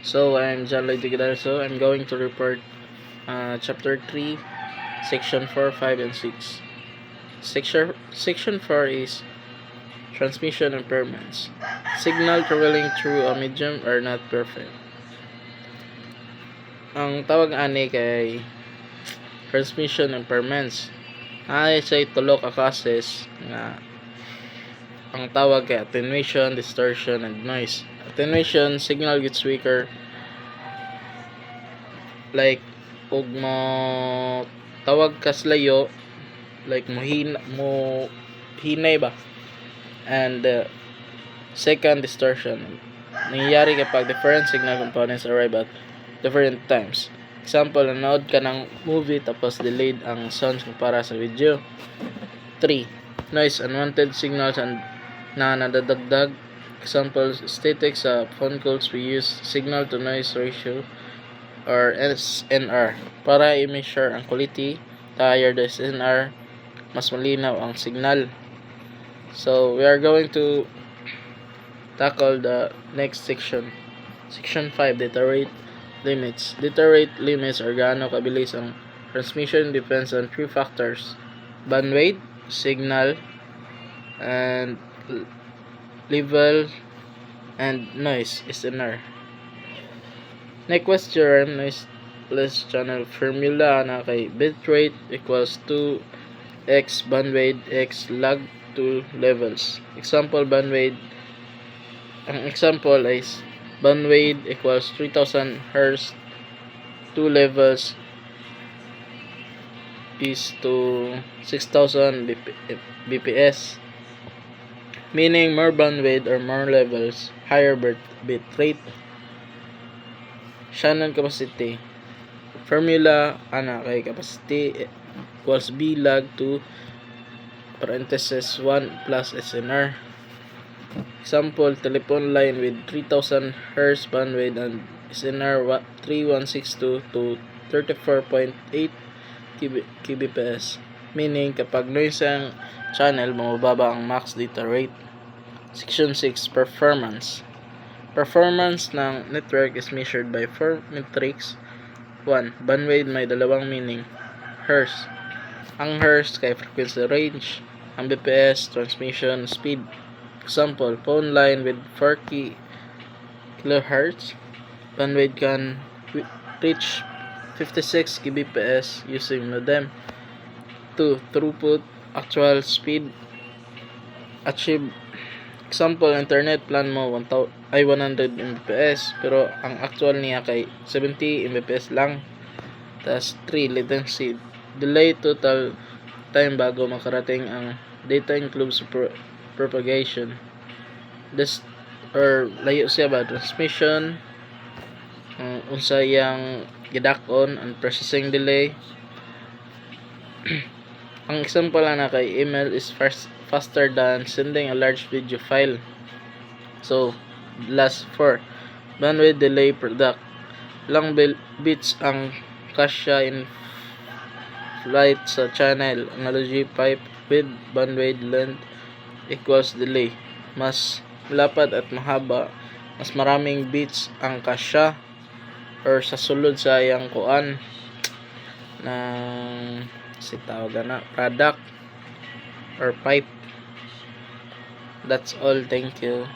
So, I'm John Lloyd Tigadarso. I'm going to report Chapter 3, Section 4, 5, and 6. Section 4 is Transmission Impairments. Signal traveling through a medium are not perfect. Ang tawag ani kay transmission impairments. Ay say tulo ka causes nga ang tawag kay attenuation, distortion, and noise. Attenuation, signal gets weaker like ug mo tawag kas layo like mo hinay ba. And second, distortion, nangyayari kapag different signal components arrive at different times. Example, nanood ka ng movie tapos delayed ang sounds kumpara sa video. 3. Noise, unwanted signals na nadadagdag. Example, static sa phone calls, we use signal to noise ratio or SNR para i-measure ang quality. Higher the SNR, mas malinaw ang signal. So we are going to tackle the next section. Section 5, data rate limits. Data rate limits are gaano kabilis ang transmission depends on three factors: bandwidth, signal, and level, and noise, SNR. Next theorem, noiseless channel formula na kay bitrate equals 2x bandwidth x lag 2 levels. Example, bandwidth. Ang example is bandwidth equals 3000 Hz, 2 levels is to 6000 bps, meaning more bandwidth or more levels, higher bit rate. Shannon capacity formula ana kay capacity equals B lag 2 parenthesis 1 plus SNR. Example, telephone line with 3000 Hz bandwidth and SNR 3162 to 34.8 kbps, meaning kapag noise ang channel, mababa ang max data rate. Section 6, performance. Performance ng network is measured by 4 metrics. 1. Bandwidth may dalawang meaning. Hertz. Ang Hertz kay frequency range. Ang BPS, transmission speed. Example, phone line with 4 kHz. Bandwidth can reach 56 kbps using modem. 2. Throughput, actual speed achieved. Example, internet plan mo 100 Mbps pero ang actual niya kay 70 Mbps lang. Tas 3, latency, delay total time bago makarating ang data includes propagation. This or layo siya ba transmission, unsa yang gidakon and processing delay. Ang example na kay email is faster than sending a large video file. So last 4, bandwidth delay product. Lang bits ang kasya in flight sa channel. Analogy, pipe with bandwidth length equals delay. Mas lapad at mahaba, mas maraming bits ang kasya or sa sulod sa iyang kuan ng tawag na product or pipe. That's all. Thank you.